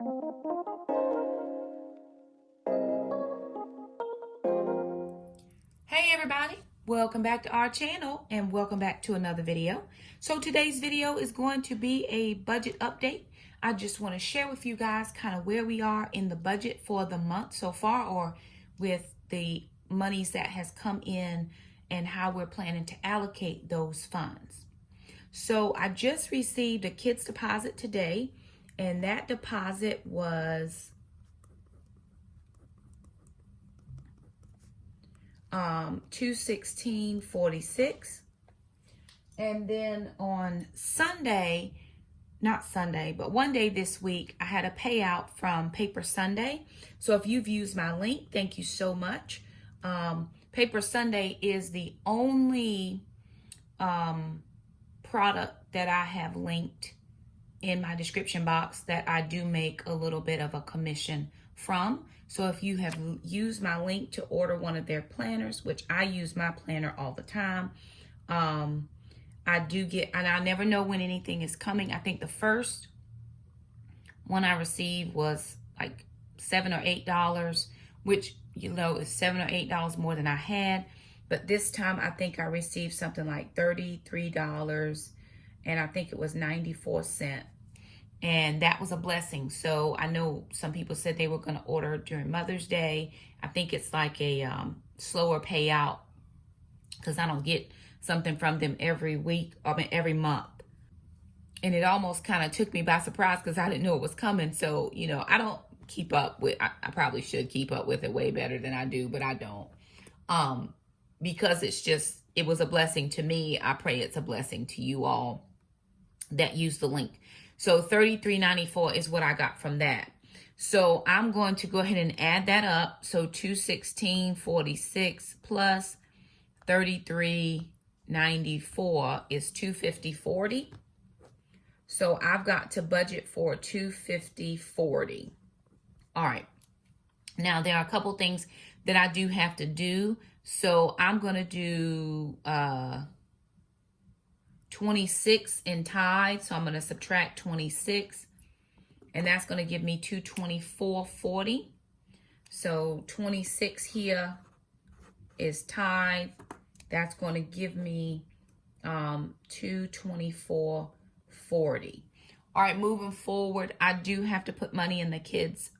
Hey everybody, welcome back to our channel and welcome back to another video. So today's video is going to be a budget update. I just want to share with you guys kind of where we are in the budget for the month so far, or with the monies that has come in and how we're planning to allocate those funds. So I just received a kid's deposit today, and that deposit was $216.46. And then on Sunday, not Sunday, but one day this week, I had a payout from Paper Sunday. So if you've used my link, thank you so much. Paper Sunday is the only product that I have linked in my description box that I do make a little bit of a commission from. So if you have used my link to order one of their planners, which I use my planner all the time, I do get, and I never know when anything is coming. I think the first one I received was like $7 or $8, which, you know, is $7 or $8 more than I had. But this time I think I received something like $33, and I think it was 94 cents. And that was a blessing. So I know some people said they were going to order during Mother's Day. I think it's like a slower payout because I don't get something from them every week, every month. And it almost kind of took me by surprise because I didn't know it was coming. So, you know, I don't keep up with, I probably should keep up with it way better than I do, but I don't. Because it's just, it was a blessing to me. I pray it's a blessing to you all that use the link. So $33.94 is what I got from that. So I'm going to go ahead and add that up. So $216.46 plus $33.94 is $250.40. So I've got to budget for $250.40. All right. Now there are a couple things that I do have to do. So I'm going to do 26 in tithe, so I'm going to subtract 26, and that's going to give me $224.40. So 26 here is tithe. That's going to give me $224.40. All right, moving forward, I do have to put money in the kids'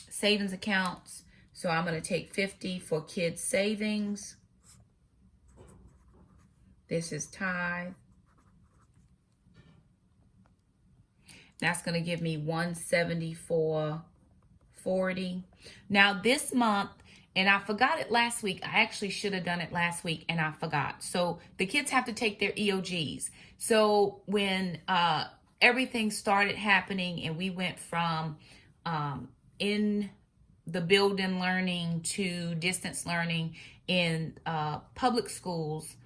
savings accounts. So I'm going to take 50 for kids' savings. This is tithe. That's going to give me $174.40. Now this month, and I forgot it last week. I actually should have done it last week and I forgot. So the kids have to take their EOGs. So when everything started happening and we went from in the building learning to distance learning in public schools,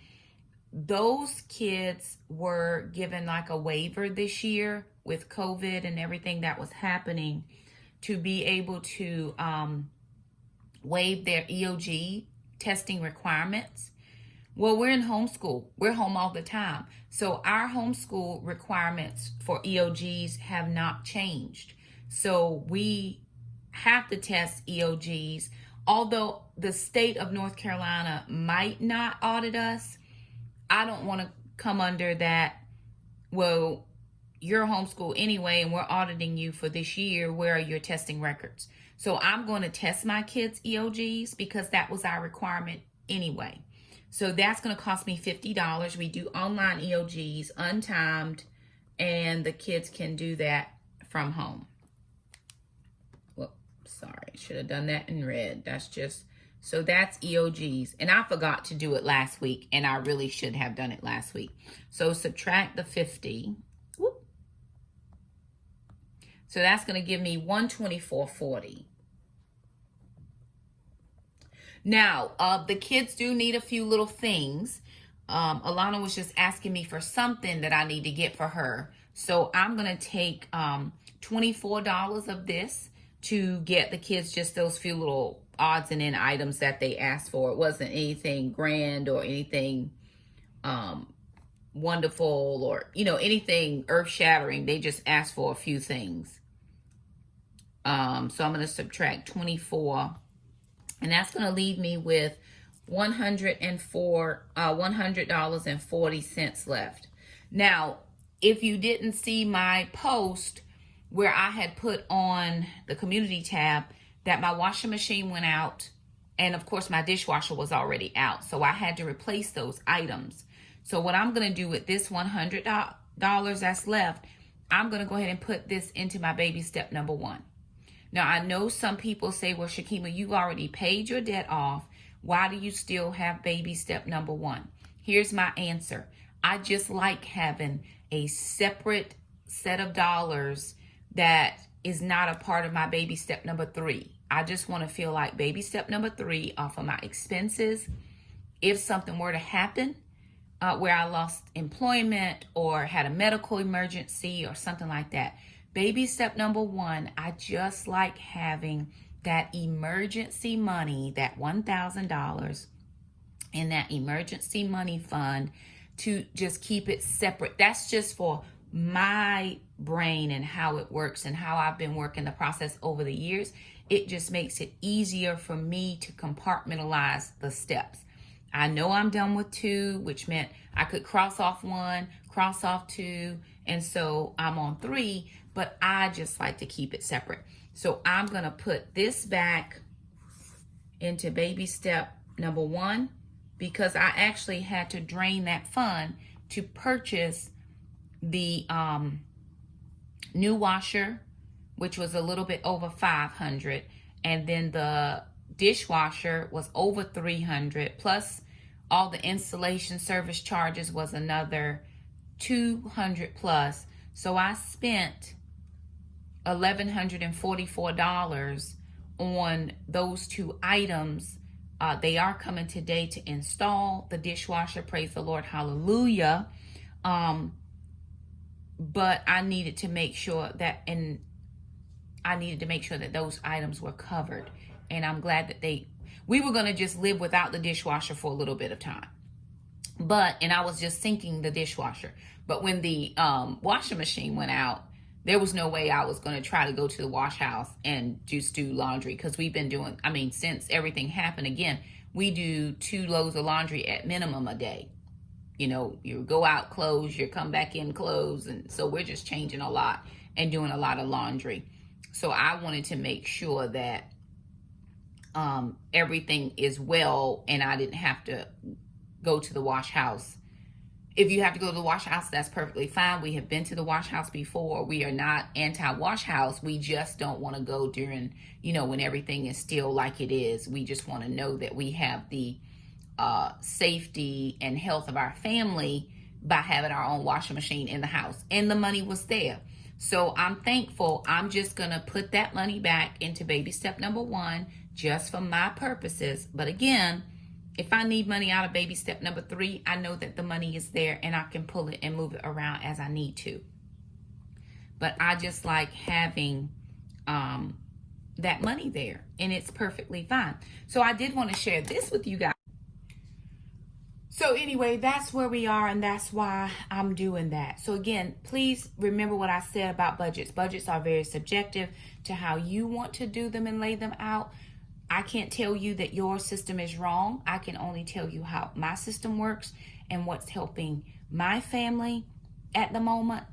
those kids were given like a waiver this year with COVID and everything that was happening to be able to waive their EOG testing requirements. Well, we're in homeschool. We're home all the time. So our homeschool requirements for EOGs have not changed. So we have to test EOGs. Although the state of North Carolina might not audit us, I don't want to come under that, well, you're homeschool anyway, and we're auditing you for this year. Where are your testing records? So I'm going to test my kids' EOGs because that was our requirement anyway. So that's going to cost me $50. We do online EOGs, untimed, and the kids can do that from home. Well, sorry, should have done that in red. That's just... So that's EOGs. And I forgot to do it last week, and I really should have done it last week. So subtract the 50. Whoop. So that's going to give me $124.40. Now, the kids do need a few little things. Alana was just asking me for something that I need to get for her. So I'm going to take $24 of this to get the kids just those few little odds and end items that they asked for. It wasn't anything grand or anything wonderful or, you know, anything earth-shattering. They just asked for a few things. So I'm going to subtract 24, and that's going to leave me with $100.40 left. Now, if you didn't see my post where I had put on the community tab that my washing machine went out, and of course my dishwasher was already out, so I had to replace those items. So what I'm going to do with this $100 that's left, I'm going to go ahead and put this into my baby step number 1. Now, I know some people say, well, Shakema, you've already paid your debt off. Why do you still have baby step number 1? Here's my answer. I just like having a separate set of dollars that is not a part of my baby step number 3. I just want to feel like baby step number 3 off of my expenses. If something were to happen, where I lost employment or had a medical emergency or something like that, baby step number 1, I just like having that emergency money, that $1,000 in that emergency money fund, to just keep it separate. That's just for my brain and how it works and how I've been working the process over the years. It just makes it easier for me to compartmentalize the steps. I know I'm done with 2, which meant I could cross off 1, cross off 2, and so I'm on 3, but I just like to keep it separate. So I'm going to put this back into baby step number 1 because I actually had to drain that fund to purchase the new washer, which was a little bit over $500, and then the dishwasher was over $300, plus all the installation service charges was another $200 plus. So I spent $1,144 on those 2 items. They are coming today to install the dishwasher. Praise the Lord, hallelujah. But I needed to make sure that, those items were covered. And I'm glad that we were going to just live without the dishwasher for a little bit of time. And I was just sinking the dishwasher. But when the washing machine went out, there was no way I was going to try to go to the wash house and just do laundry, because we've been doing, since everything happened again, we do 2 loads of laundry at minimum a day. You go out clothes, you come back in clothes. And so we're just changing a lot and doing a lot of laundry. So I wanted to make sure that everything is well and I didn't have to go to the wash house. If you have to go to the wash house, that's perfectly fine. We have been to the wash house before. We are not anti-wash house. We just don't want to go during, when everything is still like it is. We just want to know that we have the safety and health of our family by having our own washing machine in the house. And the money was there. So I'm thankful. I'm just going to put that money back into baby step number 1 just for my purposes. But again, if I need money out of baby step number 3, I know that the money is there and I can pull it and move it around as I need to. But I just like having that money there, and it's perfectly fine. So I did want to share this with you guys. So anyway, that's where we are, and that's why I'm doing that. So again, please remember what I said about budgets. Budgets are very subjective to how you want to do them and lay them out. I can't tell you that your system is wrong. I can only tell you how my system works and what's helping my family at the moment.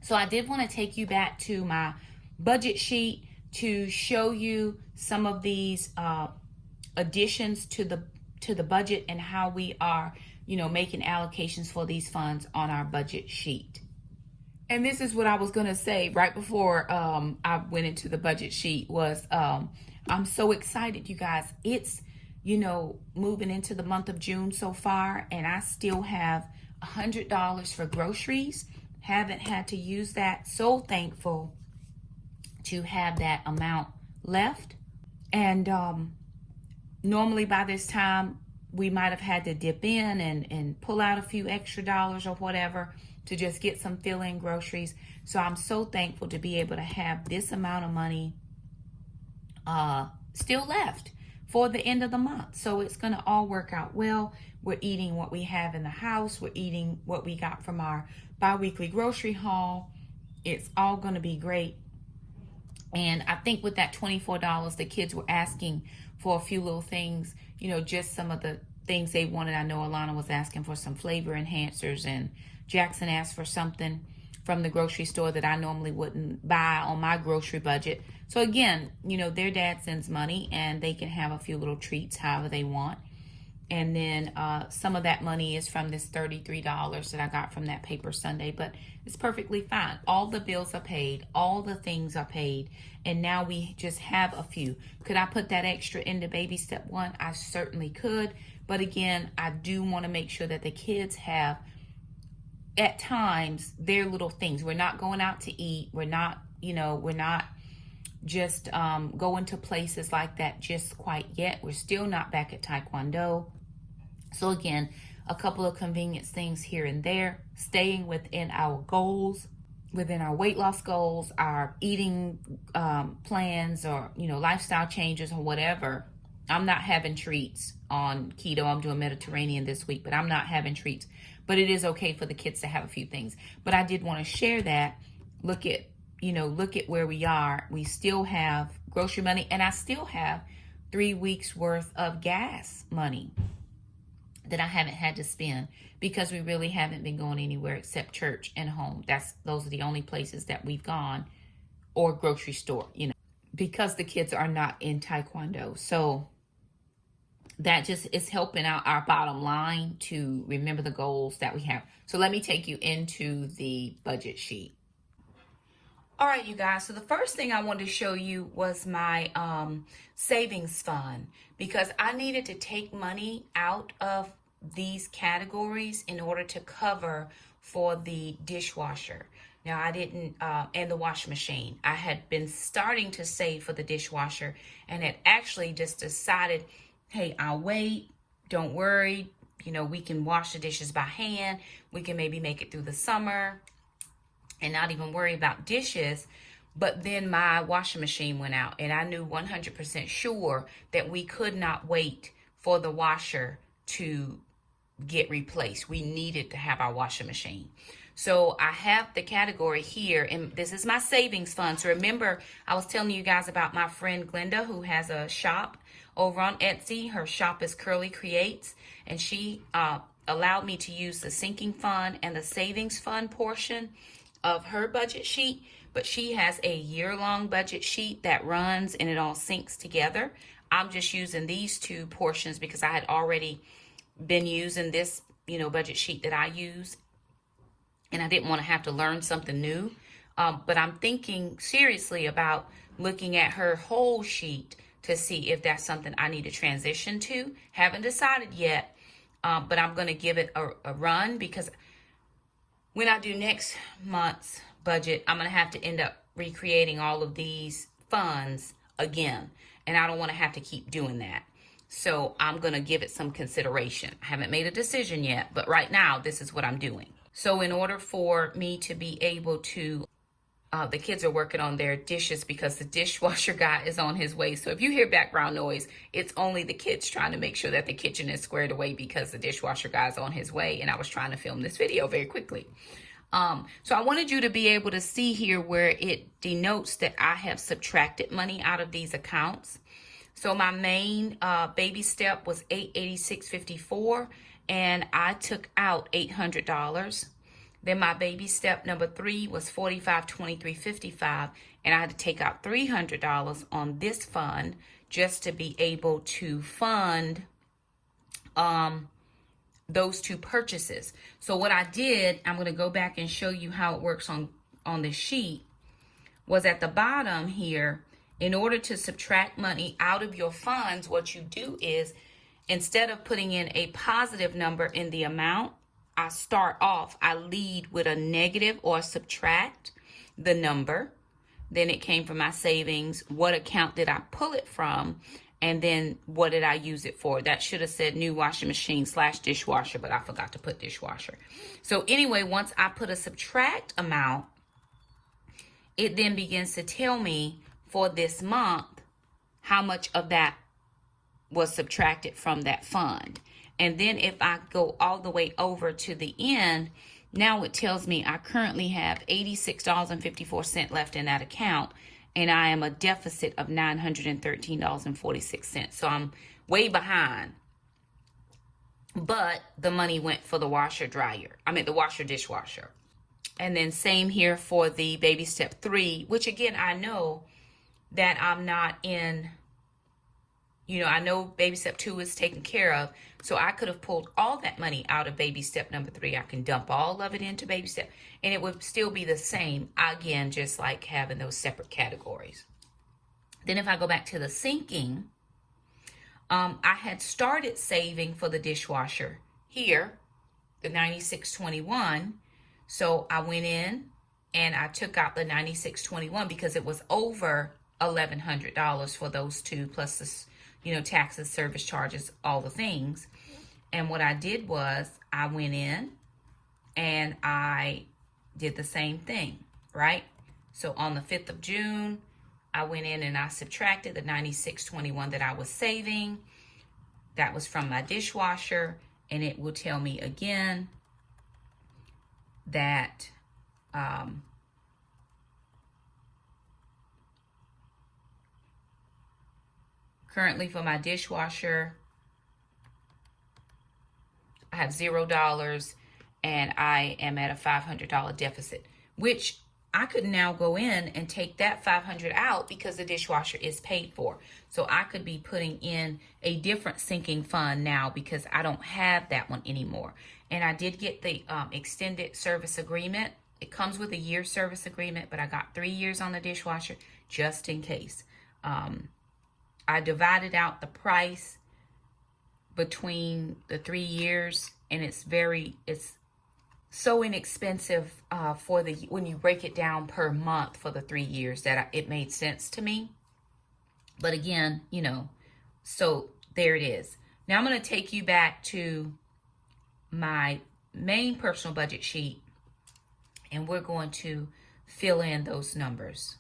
So I did want to take you back to my budget sheet to show you some of these additions to the budget and how we are, making allocations for these funds on our budget sheet. And this is what I was going to say right before I went into the budget sheet was I'm so excited, you guys. It's, moving into the month of June so far, and I still have $100 for groceries. Haven't had to use that. So thankful to have that amount left. And normally by this time, we might have had to dip in and pull out a few extra dollars or whatever to just get some fill-in groceries. So I'm so thankful to be able to have this amount of money still left for the end of the month. So it's going to all work out well. We're eating what we have in the house. We're eating what we got from our bi-weekly grocery haul. It's all going to be great. And I think with that $24, the kids were asking for a few little things, just some of the things they wanted. I know Alana was asking for some flavor enhancers, and Jackson asked for something from the grocery store that I normally wouldn't buy on my grocery budget. So again, their dad sends money and they can have a few little treats however they want. And then some of that money is from this $33 that I got from that paper Sunday, but it's perfectly fine. All the bills are paid, all the things are paid, and now we just have a few. Could I put that extra into baby step one? I certainly could, but again, I do want to make sure that the kids have, at times, their little things. We're not going out to eat. We're not just going to places like that just quite yet. We're still not back at Taekwondo. So again, a couple of convenience things here and there, staying within our goals, within our weight loss goals, our eating plans, or, lifestyle changes or whatever. I'm not having treats on keto. I'm doing Mediterranean this week, but I'm not having treats. But it is okay for the kids to have a few things. But I did want to share that. Look at where we are. We still have grocery money, and I still have 3 weeks worth of gas money that I haven't had to spend because we really haven't been going anywhere except church and home. Those are the only places that we've gone, or grocery store, because the kids are not in Taekwondo. So that just is helping out our bottom line to remember the goals that we have. So let me take you into the budget sheet. All right, you guys. So the first thing I wanted to show you was my savings fund, because I needed to take money out of these categories in order to cover for the dishwasher. Now I didn't, and the washing machine. I had been starting to save for the dishwasher and had actually just decided, hey, I'll wait. Don't worry. We can wash the dishes by hand. We can maybe make it through the summer and not even worry about dishes. But then my washing machine went out, and I knew 100% sure that we could not wait for the washer to get replaced. We needed to have our washing machine. So I have the category here, and this is my savings fund. So remember, I was telling you guys about my friend Glenda, who has a shop over on Etsy. Her shop is Curly Creates, and she allowed me to use the sinking fund and the savings fund portion of her budget sheet, but she has a year-long budget sheet that runs and it all syncs together. I'm just using these two portions because I had already been using this, budget sheet that I use, and I didn't want to have to learn something new. But I'm thinking seriously about looking at her whole sheet to see if that's something I need to transition to. Haven't decided yet, but I'm going to give it a run, because when I do next month's budget, I'm going to have to end up recreating all of these funds again. And I don't want to have to keep doing that. So I'm going to give it some consideration. I haven't made a decision yet, but right now, this is what I'm doing. So in order for me to be able to, the kids are working on their dishes because the dishwasher guy is on his way. So if you hear background noise, it's only the kids trying to make sure that the kitchen is squared away because the dishwasher guy is on his way. And I was trying to film this video very quickly. So I wanted you to be able to see here where it denotes that I have subtracted money out of these accounts. So my main baby step was $886.54, and I took out $800. Then my baby step number 3 was $4523.55, and I had to take out $300 on this fund just to be able to fund those two purchases. So what I did, I'm going to go back and show you how it works on the sheet, was at the bottom here, in order to subtract money out of your funds, what you do is, instead of putting in a positive number in the amount, I lead with a negative or subtract the number. Then it came from my savings. What account did I pull it from? And then what did I use it for? That should have said new washing machine / dishwasher, but I forgot to put dishwasher. So anyway, once I put a subtract amount, it then begins to tell me for this month how much of that was subtracted from that fund. And then if I go all the way over to the end, now it tells me I currently have $86.54 left in that account. and I am a deficit of $913.46. So I'm way behind. But the money went for the washer dryer. I mean, the washer dishwasher. And then same here for the baby step 3, which again, I know that I'm not in, I know baby step 2 is taken care of. So I could have pulled all that money out of baby step number 3. I can dump all of it into baby step and it would still be the same. Again, just like having those separate categories. Then if I go back to the sinking, I had started saving for the dishwasher here, the $96.21. So I went in and I took out the $96.21 because it was over $1,100 for those two, plus the, taxes, service charges, all the things. And what I did was I went in and I did the same thing, right? So on the 5th of June, I went in and I subtracted the $96.21 that I was saving. That was from my dishwasher, and it will tell me again that currently for my dishwasher, I have $0 and I am at a $500 deficit, which I could now go in and take that $500 out because the dishwasher is paid for. So I could be putting in a different sinking fund now because I don't have that one anymore. And I did get the extended service agreement. It comes with a year service agreement, but I got 3 years on the dishwasher just in case. I divided out the price between the 3 years, and it's so inexpensive when you break it down per month for the 3 years that it made sense to me. But again, so there it is. Now I'm going to take you back to my main personal budget sheet, and we're going to fill in those numbers.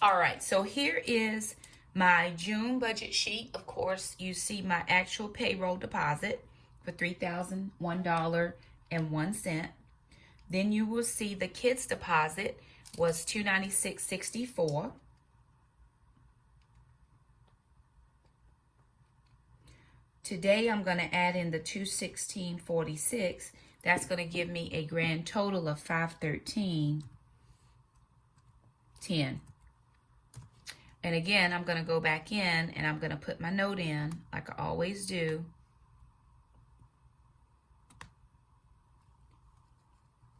All right, so here is my June budget sheet. Of course, you see my actual payroll deposit for $3,001.01. Then you will see the kids deposit was $296.64. Today I'm going to add in the $216.46. That's going to give me a grand total of $513.10. And again, I'm going to go back in and I'm going to put my note in like I always do.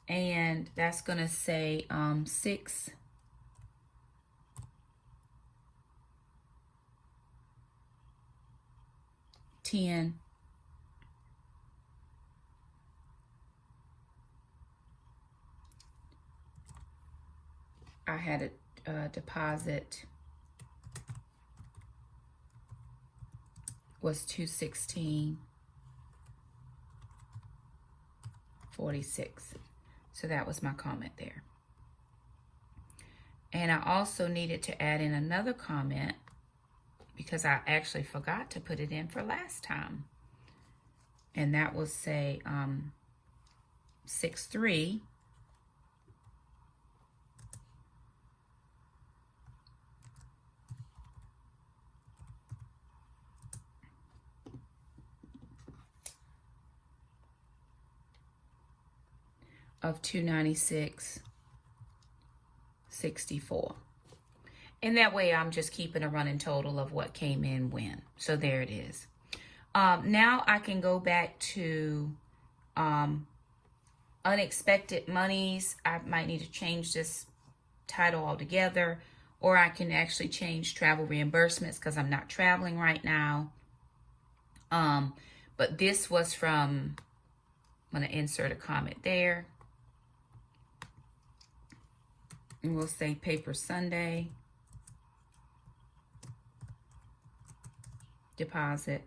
And that's going to say 6 10 I had a deposit was $216.46. So that was my comment there. And I also needed to add in another comment because I actually forgot to put it in for last time. And that will say 6.3 of $296.64. And that way I'm just keeping a running total of what came in when. So there it is. Now I can go back to unexpected monies. I might need to change this title altogether, or I can actually change travel reimbursements because I'm not traveling right now. But this was from, I'm going to insert a comment there. And we'll say Paper Sunday deposit.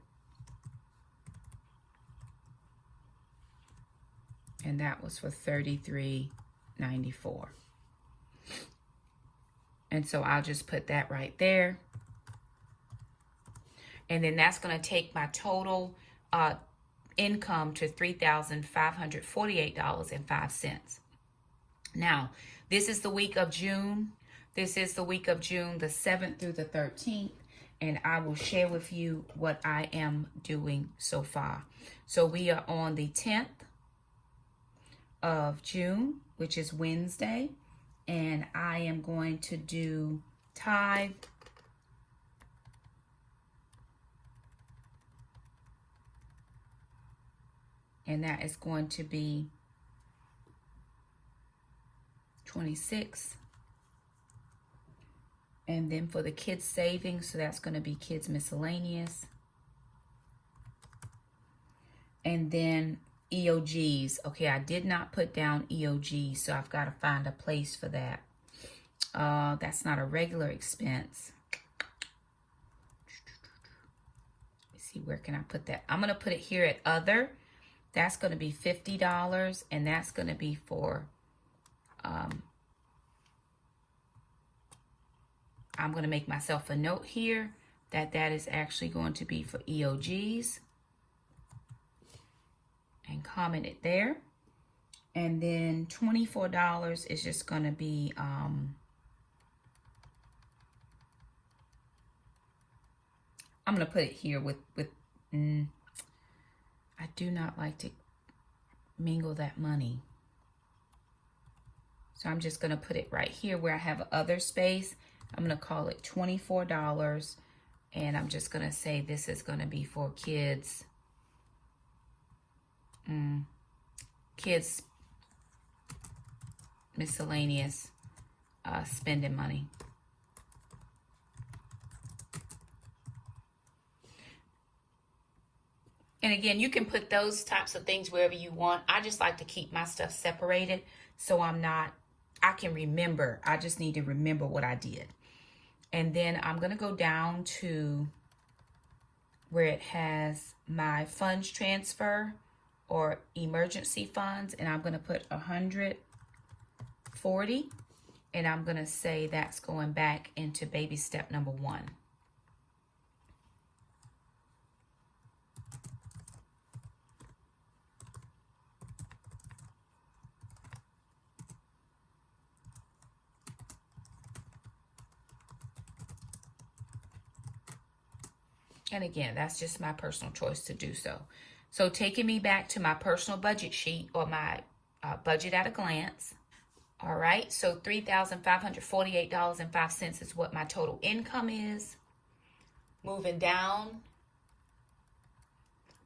And that was for $33.94. And so I'll just put that right there. And then that's going to take my total income to $3,548.05. Now, this is the week of June. This is the week of June the 7th through the 13th, and I will share with you what I am doing so far. So we are on the 10th of June, which is Wednesday, and I am going to do tithe, and that is going to be 26. And then for the kids savings, so that's going to be kids miscellaneous. And then EOGs. Okay, I did not put down EOGs, so I've got to find a place for that. That's not a regular expense. Let's see, where can I put that? I'm going to put it here at other. That's going to be $50, and that's going to be for, I'm going to make myself a note here that that is actually going to be for EOGs, and comment it there. And then $24 is just going to be, I'm going to put it here with I do not like to mingle that money. So I'm just going to put it right here where I have other space. I'm going to call it $24. And I'm just going to say this is going to be for kids. Kids miscellaneous spending money. And again, you can put those types of things wherever you want. I just like to keep my stuff separated so I can remember. I just need to remember what I did. And then I'm going to go down to where it has my funds transfer or emergency funds. And I'm going to put 140. And I'm going to say that's going back into baby step number 1. And again, that's just my personal choice to do so. So taking me back to my personal budget sheet, or my budget at a glance. All right, so $3,548.05 is what my total income is. Moving down,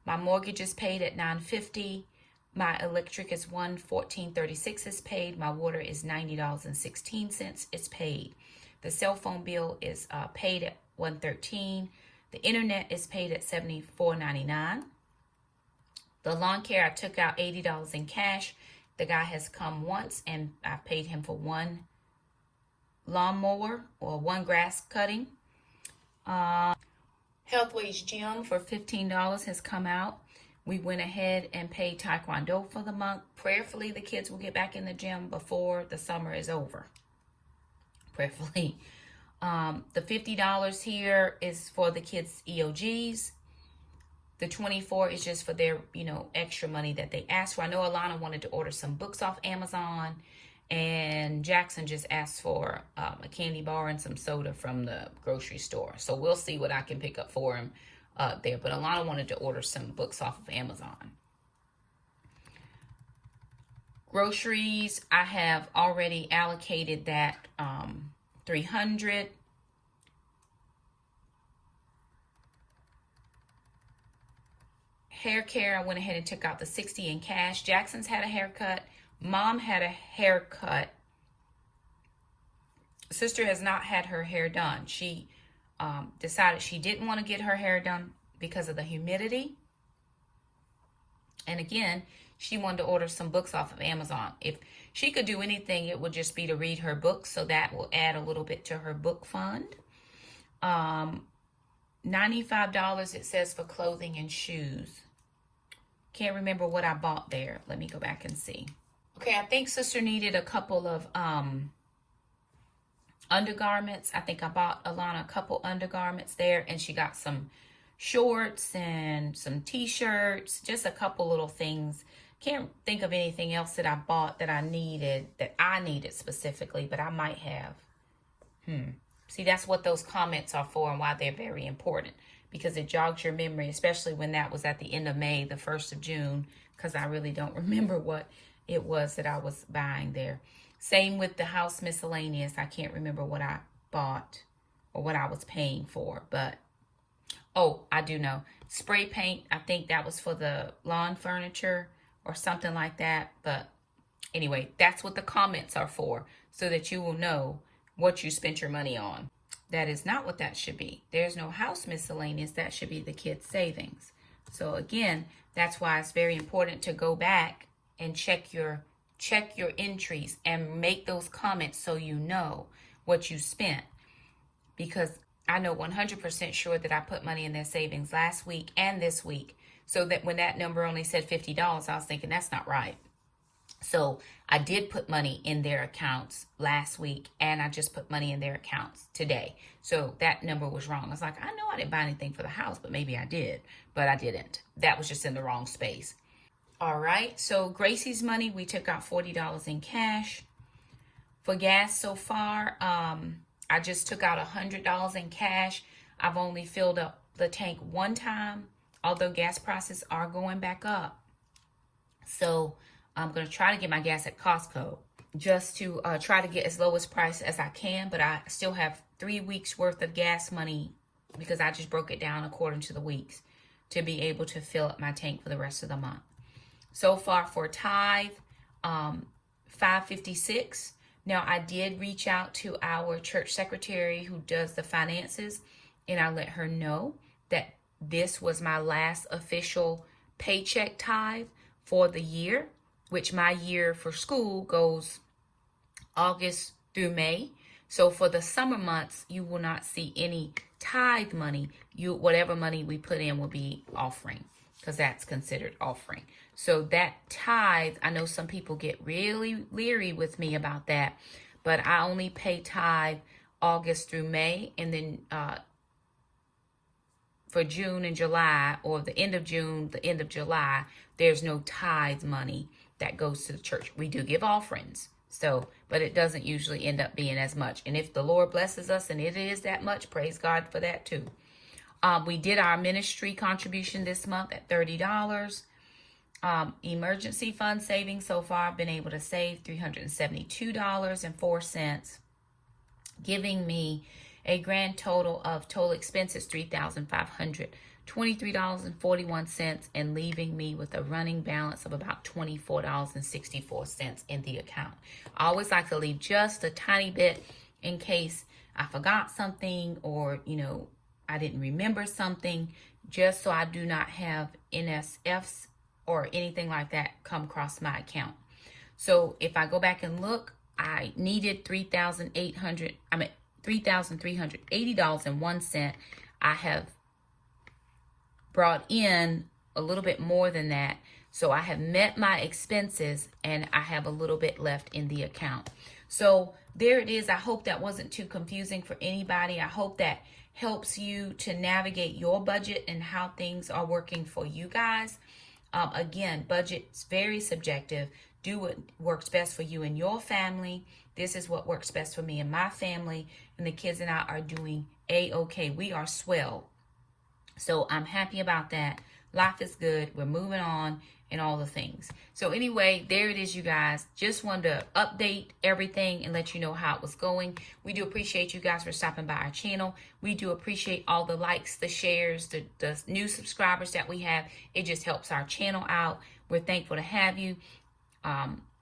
my mortgage is paid at $950. My electric is $114.36 is paid. My water is $90.16 it's paid. The cell phone bill is paid at $113. The internet is paid at $74.99. The lawn care, I took out $80 in cash. The guy has come once, and I paid him for one lawnmower or one grass cutting. Healthways Gym for $15 has come out. We went ahead and paid Taekwondo for the month. Prayerfully, the kids will get back in the gym before the summer is over. Prayerfully. The $50 here is for the kids' EOGs. The $24 is just for their, extra money that they asked for. I know Alana wanted to order some books off Amazon, and Jackson just asked for a candy bar and some soda from the grocery store. So we'll see what I can pick up for him there. But Alana wanted to order some books off of Amazon. Groceries, I have already allocated that $300. Hair care, I went ahead and took out the $60 in cash. Jackson's had a haircut. Mom had a haircut. Sister has not had her hair done. She decided she didn't want to get her hair done because of the humidity. And again, she wanted to order some books off of Amazon. If she could do anything, it would just be to read her books. So that will add a little bit to her book fund. $95 it says for clothing and shoes. Can't remember what I bought there. Let me go back and see. Okay, I think sister needed a couple of undergarments. I think I bought Alana a couple undergarments there, and she got some shorts and some t-shirts, just a couple little things. Can't think of anything else that I bought that I needed specifically, but I might have See, that's what those comments are for and why they're very important, because it jogs your memory, especially when that was at the end of May, the 1st of June, because I really don't remember what it was that I was buying there. Same with the house miscellaneous. I can't remember what I bought or what I was paying for, but oh, I do know. Spray paint, I think that was for the lawn furniture or something like that. But anyway, that's what the comments are for, so that you will know what you spent your money on. That is not what that should be. There's no house miscellaneous. That should be the kids' savings. So again, that's why it's very important to go back and check your entries and make those comments so you know what you spent. Because I know 100% sure that I put money in their savings last week and this week. So that when that number only said $50, I was thinking that's not right. So I did put money in their accounts last week, and I just put money in their accounts today. So that number was wrong. I was like, I know I didn't buy anything for the house, but maybe I did, but I didn't. That was just in the wrong space. All right. So Gracie's money, we took out $40 in cash. For gas so far, I just took out $100 in cash. I've only filled up the tank one time, although gas prices are going back up. So I'm going to try to get my gas at Costco just to try to get as lowest price as I can. But I still have 3 weeks worth of gas money because I just broke it down according to the weeks to be able to fill up my tank for the rest of the month. So far for tithe, $5.56. Now, I did reach out to our church secretary who does the finances, and I let her know that this was my last official paycheck tithe for the year, which my year for school goes August through May. So for the summer months, you will not see any tithe money. Whatever money we put in will be offering, because that's considered offering. So that tithe, I know some people get really leery with me about that, but I only pay tithe August through May, and then for June and July, or the end of June, the end of July, there's no tithe money that goes to the church. We do give offerings, so, but it doesn't usually end up being as much. And if the Lord blesses us and it is that much, praise God for that too. We did our ministry contribution this month at $30. Emergency fund savings so far, I've been able to save $372.04, giving me a grand total of total expenses $3,523.41, and leaving me with a running balance of about $24.64 in the account. I always like to leave just a tiny bit in case I forgot something, or I didn't remember something, just so I do not have NSFs or anything like that come across my account. So if I go back and look, I needed $3,380.01. I have brought in a little bit more than that. So I have met my expenses, and I have a little bit left in the account. So there it is. I hope that wasn't too confusing for anybody. I hope that helps you to navigate your budget and how things are working for you guys. Again, budget's very subjective. Do what works best for you and your family. This is what works best for me and my family. And the kids and I are doing A-okay. We are swell. So I'm happy about that. Life is good. We're moving on and all the things. So anyway, there it is, you guys. Just wanted to update everything and let you know how it was going. We do appreciate you guys for stopping by our channel. We do appreciate all the likes, the shares, the new subscribers that we have. It just helps our channel out. We're thankful to have you.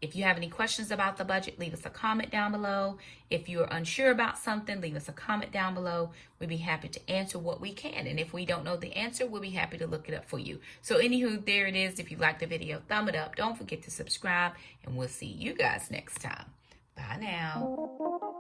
If you have any questions about the budget, leave us a comment down below. If you're unsure about something, leave us a comment down below. We'd be happy to answer what we can. And if we don't know the answer, we'll be happy to look it up for you. So anywho, there it is. If you liked the video, thumb it up. Don't forget to subscribe, and we'll see you guys next time. Bye now.